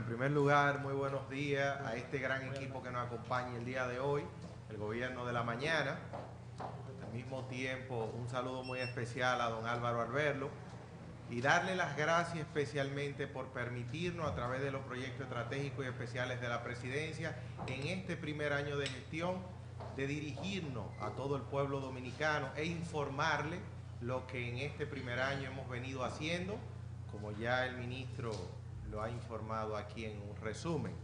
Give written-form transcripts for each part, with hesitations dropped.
primer lugar, muy buenos días a este gran equipo que nos acompaña el día de hoy, el Gobierno de la Mañana. Al mismo tiempo, un saludo muy especial a don Álvaro Alberlo y darle las gracias especialmente por permitirnos, a través de los proyectos estratégicos y especiales de la Presidencia, en este primer año de gestión, de dirigirnos a todo el pueblo dominicano e informarle lo que en este primer año hemos venido haciendo, como ya el ministro lo ha informado aquí en un resumen.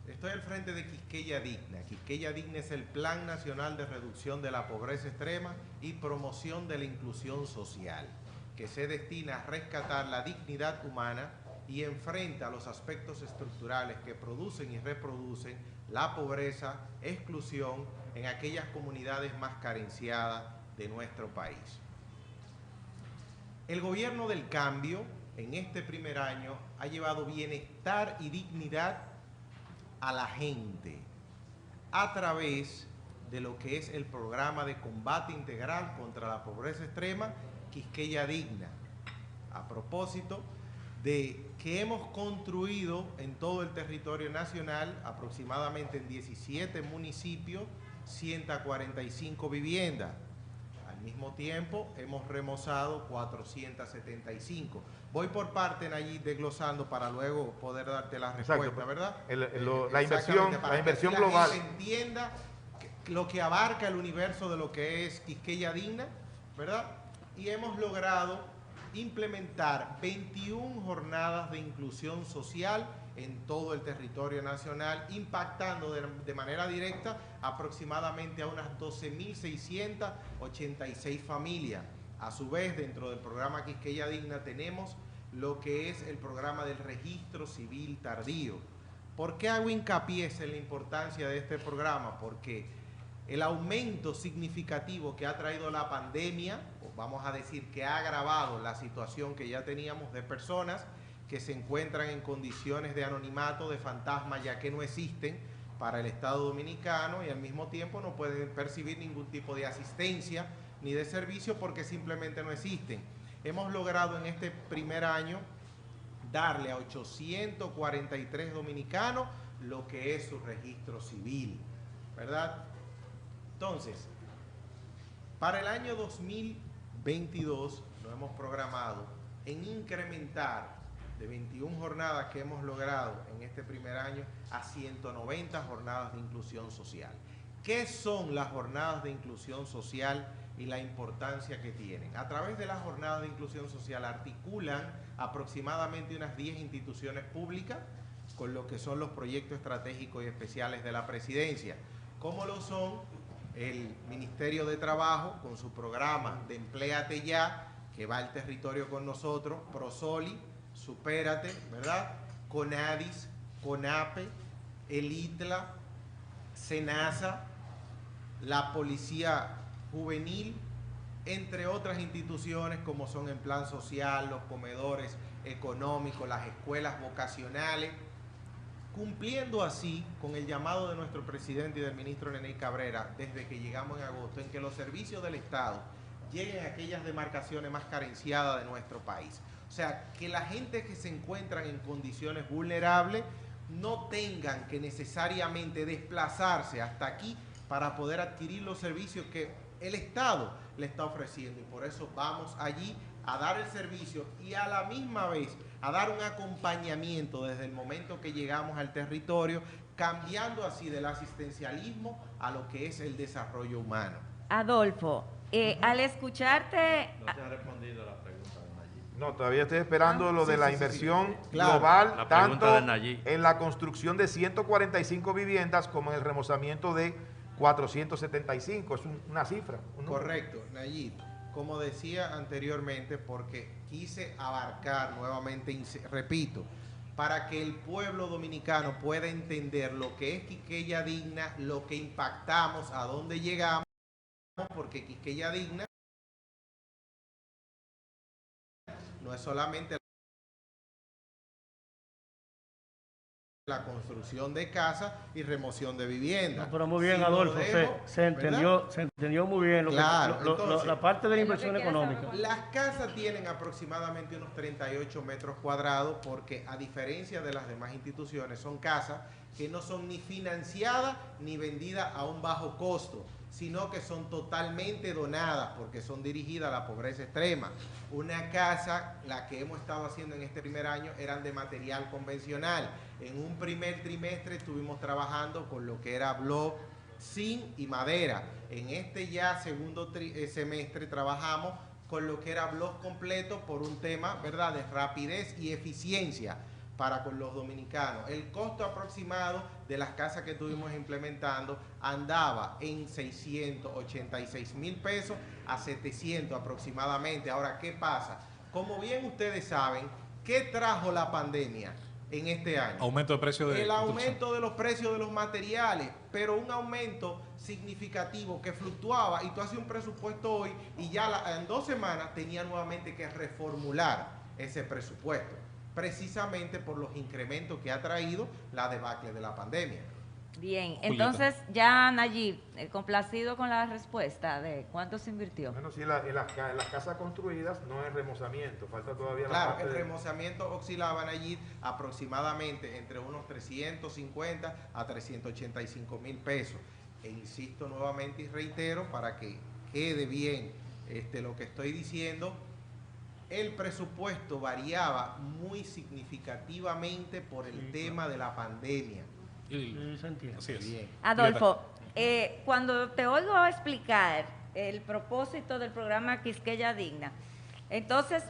Estoy al frente de Quisqueya Digna. Quisqueya Digna es el Plan Nacional de Reducción de la Pobreza Extrema y Promoción de la Inclusión Social, que se destina a rescatar la dignidad humana y enfrenta los aspectos estructurales que producen y reproducen la pobreza, exclusión en aquellas comunidades más carenciadas de nuestro país. El gobierno del cambio, en este primer año, ha llevado bienestar y dignidad a la gente a través de lo que es el programa de combate integral contra la pobreza extrema, Quisqueya Digna. A propósito de que hemos construido en todo el territorio nacional, aproximadamente en 17 municipios, 145 viviendas. Al mismo tiempo, hemos remozado 475. Voy por parte, Nayib, desglosando para luego poder darte la respuesta. Exacto, ¿verdad? La inversión global. Para que la gente entienda lo que abarca el universo de lo que es Quisqueya Digna, ¿verdad? Y hemos logrado implementar 21 jornadas de inclusión social en todo el territorio nacional, impactando de manera directa aproximadamente a unas 12.686 familias. A su vez, dentro del programa Quisqueya Digna tenemos lo que es el programa del registro civil tardío. ¿Por qué hago hincapié en la importancia de este programa? Porque el aumento significativo que ha traído la pandemia, o vamos a decir que ha agravado la situación que ya teníamos de personas que se encuentran en condiciones de anonimato, de fantasma, ya que no existen para el Estado Dominicano y al mismo tiempo no pueden percibir ningún tipo de asistencia ni de servicio porque simplemente no existen. Hemos logrado en este primer año darle a 843 dominicanos lo que es su registro civil, ¿verdad? Entonces, para el año 2022 nos hemos programado en incrementar de 21 jornadas que hemos logrado en este primer año a 190 jornadas de inclusión social. ¿Qué son las jornadas de inclusión social y la importancia que tienen? A través de las jornadas de inclusión social articulan aproximadamente unas 10 instituciones públicas con lo que son los proyectos estratégicos y especiales de la Presidencia, como lo son el Ministerio de Trabajo con su programa de Empléate Ya, que va al territorio con nosotros, Prosoli, Supérate, ¿verdad? CONADIS, CONAPE, el ITLA, SENASA, la Policía Juvenil, entre otras instituciones como son el Plan Social, los comedores económicos, las escuelas vocacionales, cumpliendo así con el llamado de nuestro presidente y del ministro Nene Cabrera desde que llegamos en agosto, en que los servicios del Estado lleguen a aquellas demarcaciones más carenciadas de nuestro país. O sea, que la gente que se encuentran en condiciones vulnerables no tengan que necesariamente desplazarse hasta aquí para poder adquirir los servicios que el Estado le está ofreciendo. Y por eso vamos allí a dar el servicio y a la misma vez a dar un acompañamiento desde el momento que llegamos al territorio, cambiando así del asistencialismo a lo que es el desarrollo humano. Adolfo, al escucharte... No se ha respondido la pregunta de Nayib. No, todavía estoy esperando lo de la inversión Claro, global, tanto de en la construcción de 145 viviendas como en el remozamiento de 475. Es una cifra. Correcto, Nayib. Como decía anteriormente, porque quise abarcar nuevamente, repito, para que el pueblo dominicano pueda entender lo que es Quisqueya Digna, lo que impactamos, a dónde llegamos, porque Quisqueya Digna no es solamente la construcción de casas y remoción de viviendas. No, pero muy bien, Si lo Adolfo, dejo, se entendió muy bien Claro, entonces, la parte de la es lo que inversión quiere económica. saber. Las casas tienen aproximadamente unos 38 metros cuadrados porque a diferencia de las demás instituciones son casas que no son ni financiadas ni vendidas a un bajo costo, sino que son totalmente donadas porque son dirigidas a la pobreza extrema. Una casa, la que hemos estado haciendo en este primer año, eran de material convencional. En un primer trimestre estuvimos trabajando con lo que era block, zinc y madera. En este ya segundo semestre trabajamos con lo que era block completo por un tema, ¿verdad?, de rapidez y eficiencia para con los dominicanos. El costo aproximado de las casas que estuvimos implementando andaba en 686,000 pesos a 700 aproximadamente. Ahora, ¿qué pasa? Como bien ustedes saben, ¿qué trajo la pandemia en este año? Aumento de precio de El aumento de los precios de los materiales, pero un aumento significativo que fluctuaba, y tú haces un presupuesto hoy y ya en 2 semanas tenía nuevamente que reformular ese presupuesto, precisamente por los incrementos que ha traído la debacle de la pandemia. Bien, Julieta. entonces ya Nayib, complacido con la respuesta de cuánto se invirtió. Bueno, sí, en las casas construidas no es remozamiento, falta todavía la Claro, parte el de... remozamiento oscilaban allí aproximadamente entre unos 350 a 385,000 pesos. E insisto nuevamente y reitero para que quede bien lo que estoy diciendo, el presupuesto variaba muy significativamente por el tema de la pandemia. Sí, se entiende. Así es. Bien. Adolfo, cuando te oigo explicar el propósito del programa Quisqueya Digna, entonces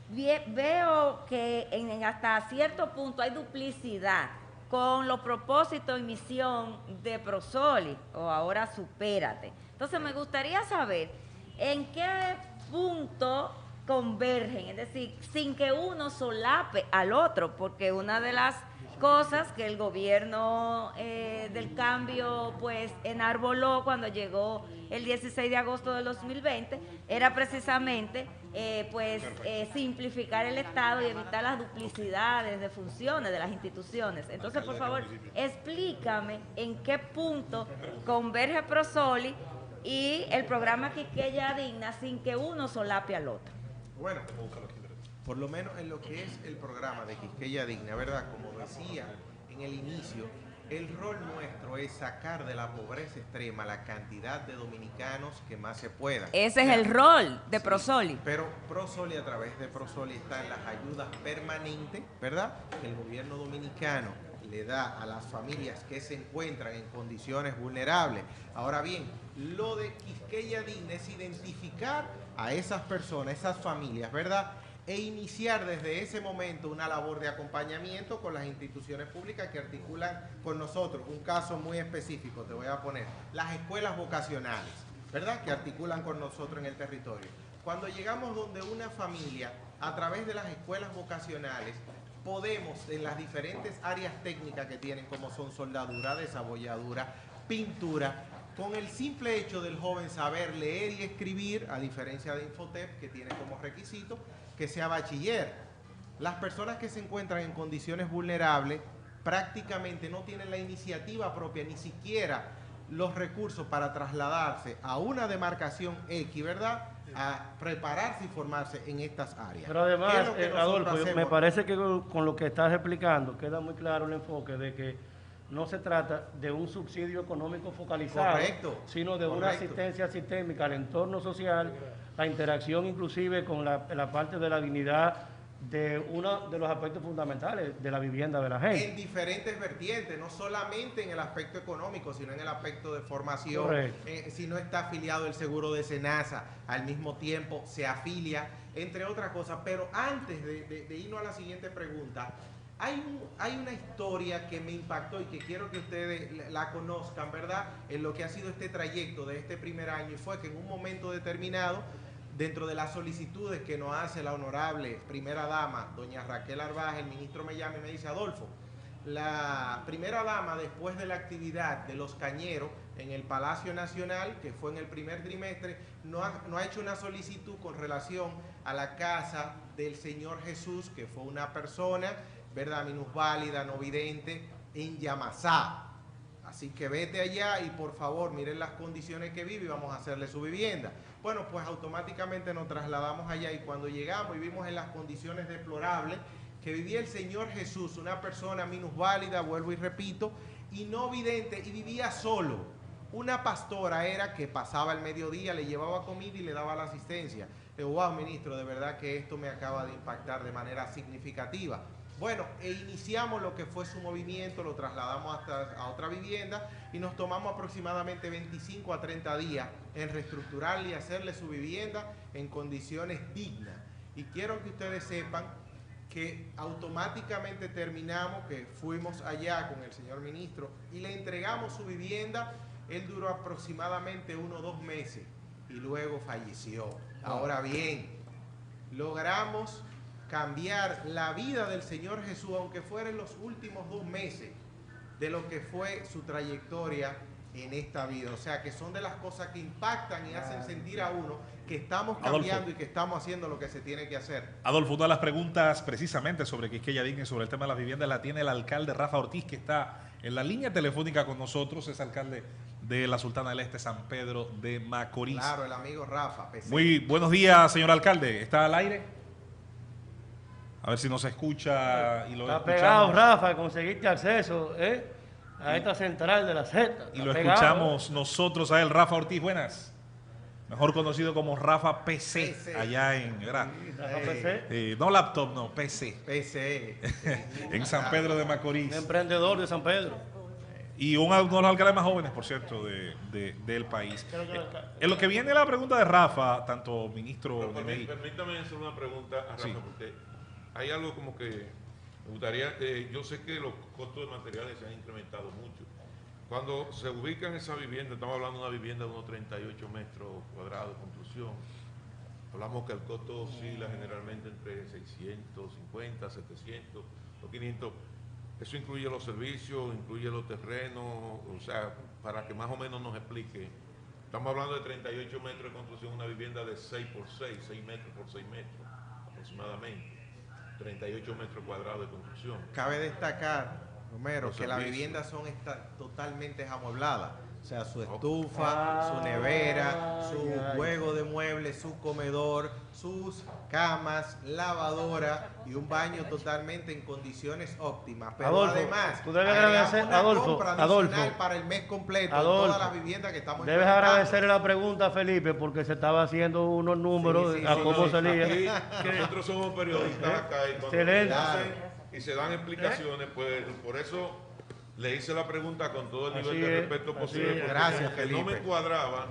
veo que hasta cierto punto hay duplicidad con los propósitos y misión de Prosoli, o ahora Supérate. Entonces me gustaría saber en qué punto convergen, es decir, sin que uno solape al otro, porque una de las cosas que el gobierno del cambio pues enarboló cuando llegó el 16 de agosto del 2020 era precisamente simplificar el Estado y evitar las duplicidades de funciones de las instituciones. Entonces, por favor, explícame en qué punto converge Prosoli y el programa Quisqueya Digna sin que uno solape al otro. Bueno, por lo menos en lo que es el programa de Quisqueya Digna, ¿verdad? Como decía en el inicio, el rol nuestro es sacar de la pobreza extrema la cantidad de dominicanos que más se pueda. Ese es el rol de Prosoli. Pero Prosoli, a través de Prosoli, están las ayudas permanentes, ¿verdad?, que el gobierno dominicano le da a las familias que se encuentran en condiciones vulnerables. Ahora bien, lo de Quisqueya Digna es identificar a esas personas, esas familias, ¿verdad?, e iniciar desde ese momento una labor de acompañamiento con las instituciones públicas que articulan con nosotros. Un caso muy específico te voy a poner, las escuelas vocacionales, ¿verdad?, que articulan con nosotros en el territorio. Cuando llegamos donde una familia, a través de las escuelas vocacionales, podemos, en las diferentes áreas técnicas que tienen, como son soldadura, desabolladura, pintura, con el simple hecho del joven saber leer y escribir, a diferencia de Infotep, que tiene como requisito que sea bachiller. Las personas que se encuentran en condiciones vulnerables prácticamente no tienen la iniciativa propia, ni siquiera los recursos para trasladarse a una demarcación X, ¿verdad?, a prepararse y formarse en estas áreas. Pero además, Adolfo, me hacemos? parece que con lo que estás explicando queda muy claro el enfoque de que no se trata de un subsidio económico focalizado, Correcto, sino de una correcto. asistencia sistémica al entorno social, la interacción inclusive con la parte de la dignidad de uno de los aspectos fundamentales de la vivienda de la gente. En diferentes vertientes, no solamente en el aspecto económico, sino en el aspecto de formación. Si no está afiliado el seguro de SENASA, al mismo tiempo se afilia, entre otras cosas. Pero antes de irnos a la siguiente pregunta, hay una historia que me impactó y que quiero que ustedes la conozcan, ¿verdad?, en lo que ha sido este trayecto de este primer año, y fue que en un momento determinado, dentro de las solicitudes que nos hace la honorable primera dama, doña Raquel Arbaje, el ministro me llama y me dice: Adolfo, la primera dama, después de la actividad de los cañeros en el Palacio Nacional, que fue en el primer trimestre, no ha hecho una solicitud con relación a la casa del Señor Jesús, que fue una persona, ¿verdad?, minusválida, no vidente, en Yamasá. Así que vete allá y por favor miren las condiciones que vive y vamos a hacerle su vivienda. Bueno, pues automáticamente nos trasladamos allá y cuando llegamos y vimos en las condiciones deplorables que vivía el Señor Jesús, una persona minusválida, vuelvo y repito, y no vidente, y vivía solo. Una pastora era que pasaba el mediodía, le llevaba comida y le daba la asistencia. Le digo, wow, ministro, de verdad que esto me acaba de impactar de manera significativa. Bueno, iniciamos lo que fue su movimiento, lo trasladamos a otra vivienda y nos tomamos aproximadamente 25 a 30 días en reestructurarle y hacerle su vivienda en condiciones dignas. Y quiero que ustedes sepan que automáticamente terminamos, que fuimos allá con el señor ministro y le entregamos su vivienda. Él duró aproximadamente 1 o 2 meses y luego falleció. Ahora bien, logramos cambiar la vida del Señor Jesús, aunque fuera en los últimos 2 meses de lo que fue su trayectoria en esta vida. O sea, que son de las cosas que impactan y hacen sentir a uno que estamos cambiando, Adolfo, y que estamos haciendo lo que se tiene que hacer. Adolfo, una de las preguntas precisamente sobre Quisqueya Digna y sobre el tema de las viviendas la tiene el alcalde Rafa Ortiz, que está en la línea telefónica con nosotros, es alcalde de la Sultana del Este, San Pedro de Macorís. Claro, el amigo Rafa. PC. Muy buenos días, señor alcalde. ¿Está al aire? A ver si nos escucha y lo está escuchamos. Pegado, Rafa, conseguiste acceso a esta central de la Z. Y lo escuchamos nosotros a él. Rafa Ortiz, buenas. Mejor conocido como Rafa PC, allá en... ¿verdad? Rafa PC. No laptop, no, PC. PC. En San Pedro de Macorís. Un emprendedor de San Pedro. Y uno de los alcaldes más jóvenes, por cierto, del país. En lo que viene la pregunta de Rafa, tanto ministro... Permítame hacer una pregunta a Rafa, sí, porque hay algo como que me gustaría, yo sé que los costos de materiales se han incrementado mucho. Cuando se ubica en esa vivienda, estamos hablando de una vivienda de unos 38 metros cuadrados de construcción, hablamos que el costo oscila generalmente entre 650, 700 o 500. Eso incluye los servicios, incluye los terrenos, o sea, para que más o menos nos explique. Estamos hablando de 38 metros de construcción, una vivienda de 6 por 6, 6 metros por 6 metros aproximadamente. 38 metros cuadrados de construcción. Cabe destacar, Romero, que las viviendas son totalmente amuebladas. O sea, su estufa, su nevera, su juego de muebles, su comedor, sus camas, lavadora y un baño totalmente en condiciones óptimas. Pero Adolfo, además, tú debes agradecer, Adolfo, para el mes completo Adolfo, en todas las viviendas que estamos debes agradecerle la pregunta a Felipe porque se estaba haciendo unos números a cómo salía. Nosotros somos periodistas acá y excelente. Y se dan explicaciones, pues por eso le hice la pregunta con todo el nivel de respeto posible. Gracias, Felipe. No me cuadraba.